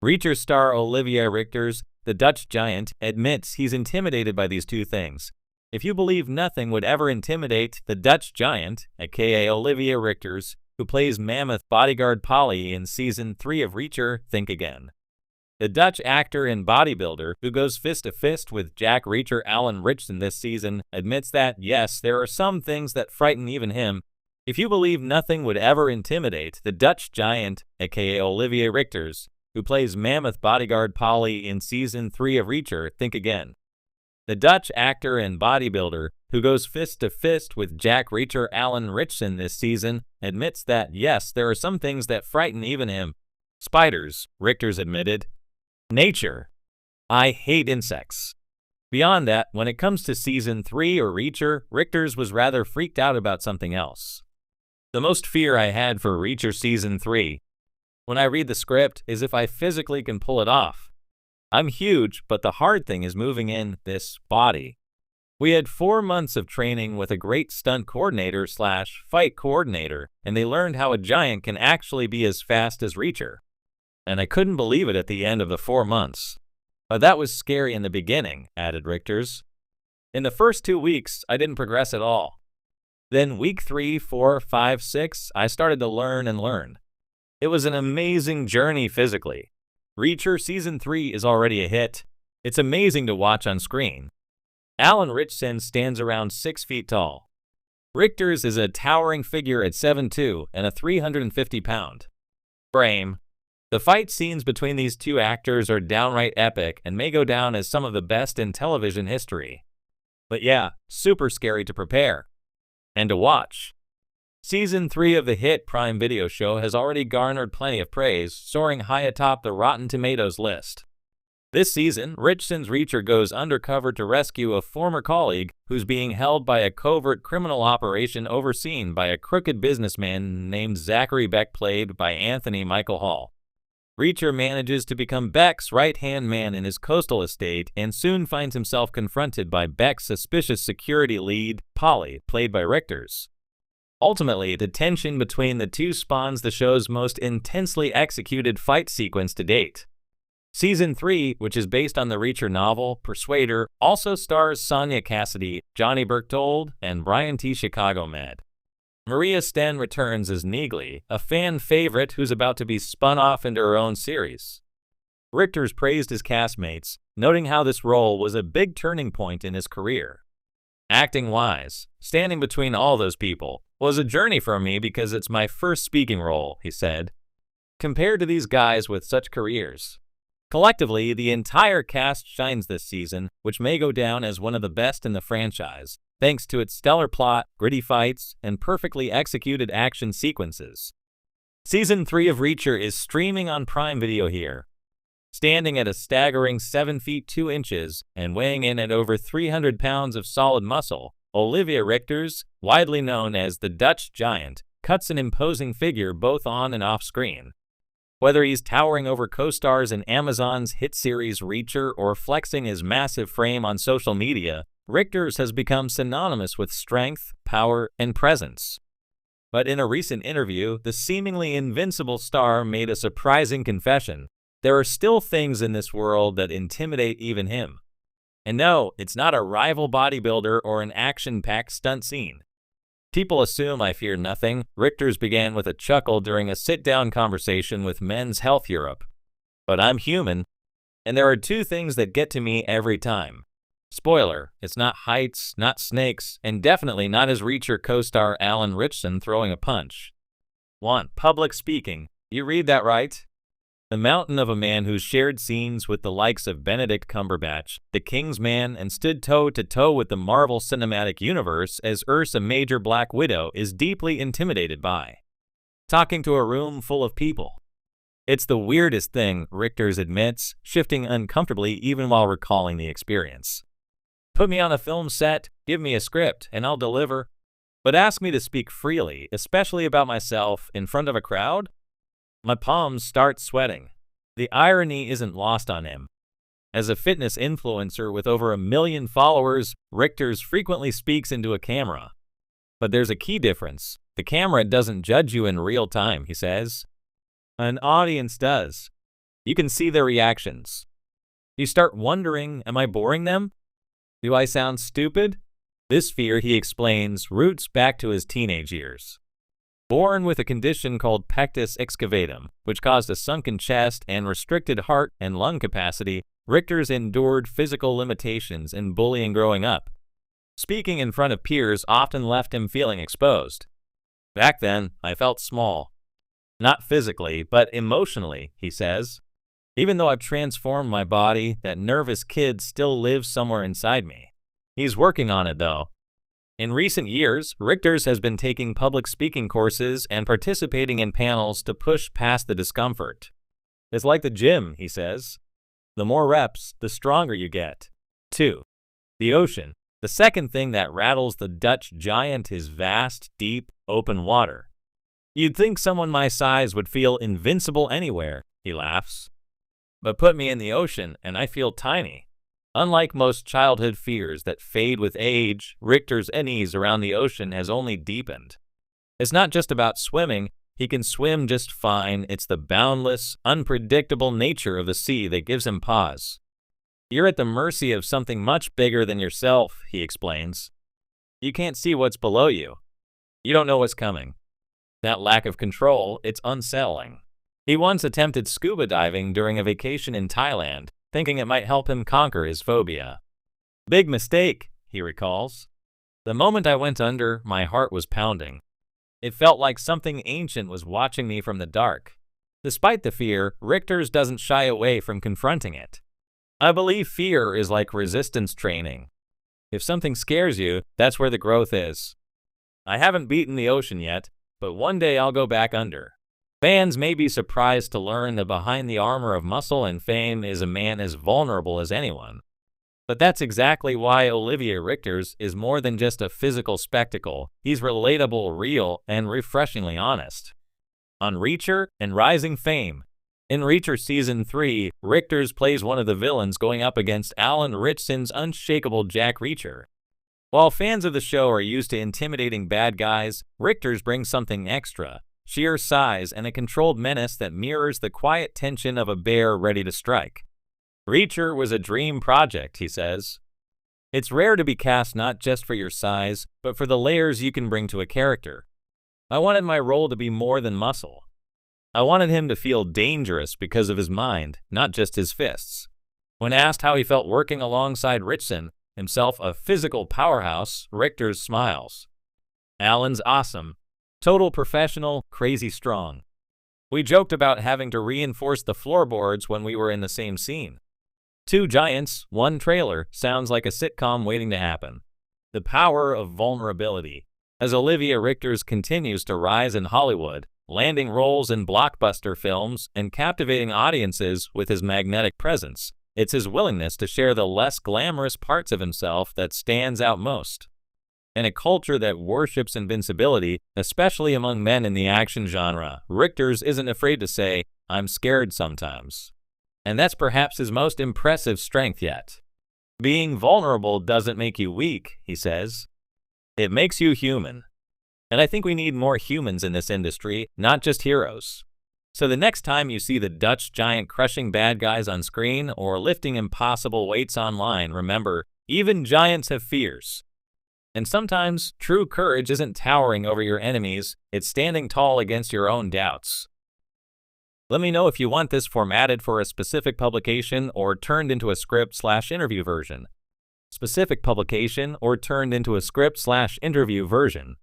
Reacher star Olivier Richters, the Dutch giant, admits he's intimidated by these two things. If you believe nothing would ever intimidate the Dutch giant, aka Olivier Richters, who plays mammoth bodyguard Polly in Season 3 of Reacher, think again. The Dutch actor and bodybuilder, who goes fist to fist with Jack Reacher Alan Ritchson this season, admits that, yes, there are some things that frighten even him. If you believe nothing would ever intimidate the Dutch giant, aka Olivier Richters, who plays mammoth bodyguard Polly in Season 3 of Reacher, think again. The Dutch actor and bodybuilder, who goes fist to fist with Jack Reacher Alan Ritchson this season, admits that, yes, there are some things that frighten even him. Spiders, Richters admitted. Nature. I hate insects. Beyond that, when it comes to Season 3 or Reacher, Richters was rather freaked out about something else. The most fear I had for Reacher Season 3, when I read the script, is if I physically can pull it off. I'm huge, but the hard thing is moving in this body. We had 4 months of training with a great stunt coordinator / fight coordinator, and they learned how a giant can actually be as fast as Reacher. And I couldn't believe it at the end of the 4 months. But that was scary in the beginning, added Richters. In the first 2 weeks, I didn't progress at all. Then week 3, 4, 5, 6, I started to learn and learn. It was an amazing journey physically. Reacher Season 3 is already a hit. It's amazing to watch on screen. Alan Ritchson stands around 6 feet tall. Richters is a towering figure at 7'2" and a 350-pound frame. The fight scenes between these two actors are downright epic and may go down as some of the best in television history. But yeah, super scary to prepare and to watch. Season 3 of the hit Prime Video show has already garnered plenty of praise, soaring high atop the Rotten Tomatoes list. This season, Ritchson's Reacher goes undercover to rescue a former colleague who's being held by a covert criminal operation overseen by a crooked businessman named Zachary Beck, played by Anthony Michael Hall. Reacher manages to become Beck's right-hand man in his coastal estate and soon finds himself confronted by Beck's suspicious security lead, Polly, played by Richters. Ultimately, the tension between the two spawns the show's most intensely executed fight sequence to date. Season 3, which is based on the Reacher novel, Persuader, also stars Sonia Cassidy, Johnny Berchtold, and Brian T. Chicago Med. Maria Sten returns as Neagley, a fan favorite who's about to be spun off into her own series. Richters praised his castmates, noting how this role was a big turning point in his career. Acting-wise, standing between all those people was a journey for me because it's my first speaking role, he said. Compared to these guys with such careers. Collectively, the entire cast shines this season, which may go down as one of the best in the franchise, thanks to its stellar plot, gritty fights, and perfectly executed action sequences. Season 3 of Reacher is streaming on Prime Video here. Standing at a staggering 7 feet 2 inches and weighing in at over 300 pounds of solid muscle, Olivier Richters, widely known as the Dutch giant, cuts an imposing figure both on and off screen. Whether he's towering over co-stars in Amazon's hit series Reacher or flexing his massive frame on social media, Richters has become synonymous with strength, power, and presence. But in a recent interview, the seemingly invincible star made a surprising confession. There are still things in this world that intimidate even him. And no, it's not a rival bodybuilder or an action-packed stunt scene. People assume I fear nothing. Richters began with a chuckle during a sit-down conversation with Men's Health Europe. But I'm human, and there are 2 things that get to me every time. Spoiler, it's not heights, not snakes, and definitely not his Reacher co-star Alan Ritchson throwing a punch. 1. Public speaking. You read that right? The mountain of a man who's shared scenes with the likes of Benedict Cumberbatch, the King's Man, and stood toe-to-toe with the Marvel Cinematic Universe as Ursa Major Black Widow is deeply intimidated by talking to a room full of people. It's the weirdest thing, Richters admits, shifting uncomfortably even while recalling the experience. Put me on a film set, give me a script, and I'll deliver. But ask me to speak freely, especially about myself, in front of a crowd? My palms start sweating. The irony isn't lost on him. As a fitness influencer with over 1 million followers, Richters frequently speaks into a camera. But there's a key difference. The camera doesn't judge you in real time, he says. An audience does. You can see their reactions. You start wondering, am I boring them? Do I sound stupid? This fear, he explains, roots back to his teenage years. Born with a condition called pectus excavatum, which caused a sunken chest and restricted heart and lung capacity, Richters endured physical limitations and bullying growing up. Speaking in front of peers often left him feeling exposed. Back then, I felt small. Not physically, but emotionally, he says. Even though I've transformed my body, that nervous kid still lives somewhere inside me. He's working on it, though. In recent years, Richters has been taking public speaking courses and participating in panels to push past the discomfort. It's like the gym, he says. The more reps, the stronger you get. 2. The ocean. The second thing that rattles the Dutch giant is vast, deep, open water. You'd think someone my size would feel invincible anywhere, he laughs. But put me in the ocean and I feel tiny. Unlike most childhood fears that fade with age, Richter's unease around the ocean has only deepened. It's not just about swimming. He can swim just fine. It's the boundless, unpredictable nature of the sea that gives him pause. You're at the mercy of something much bigger than yourself, he explains. You can't see what's below you. You don't know what's coming. That lack of control, it's unsettling. He once attempted scuba diving during a vacation in Thailand, thinking it might help him conquer his phobia. Big mistake, he recalls. The moment I went under, my heart was pounding. It felt like something ancient was watching me from the dark. Despite the fear, Richters doesn't shy away from confronting it. I believe fear is like resistance training. If something scares you, that's where the growth is. I haven't beaten the ocean yet, but one day I'll go back under. Fans may be surprised to learn that behind the armor of muscle and fame is a man as vulnerable as anyone. But that's exactly why Olivier Richters is more than just a physical spectacle. He's relatable, real, and refreshingly honest. On Reacher and Rising Fame. In Reacher Season 3, Richters plays one of the villains going up against Alan Ritchson's unshakable Jack Reacher. While fans of the show are used to intimidating bad guys, Richters brings something extra. Sheer size and a controlled menace that mirrors the quiet tension of a bear ready to strike. Reacher was a dream project, he says. It's rare to be cast not just for your size, but for the layers you can bring to a character. I wanted my role to be more than muscle. I wanted him to feel dangerous because of his mind, not just his fists. When asked how he felt working alongside Ritchson, himself a physical powerhouse, Richters smiles. Alan's awesome. Total professional, crazy strong. We joked about having to reinforce the floorboards when we were in the same scene. 2 giants, 1 trailer sounds like a sitcom waiting to happen. The power of vulnerability. As Olivier Richters continues to rise in Hollywood, landing roles in blockbuster films and captivating audiences with his magnetic presence, it's his willingness to share the less glamorous parts of himself that stands out most. In a culture that worships invincibility, especially among men in the action genre, Richters isn't afraid to say, "I'm scared sometimes." And that's perhaps his most impressive strength yet. Being vulnerable doesn't make you weak, he says. It makes you human. And I think we need more humans in this industry, not just heroes. So the next time you see the Dutch giant crushing bad guys on screen or lifting impossible weights online, remember, even giants have fears. And sometimes, true courage isn't towering over your enemies, it's standing tall against your own doubts. Let me know if you want this formatted for a specific publication or turned into a script/interview version. Specific publication or turned into a script/interview version.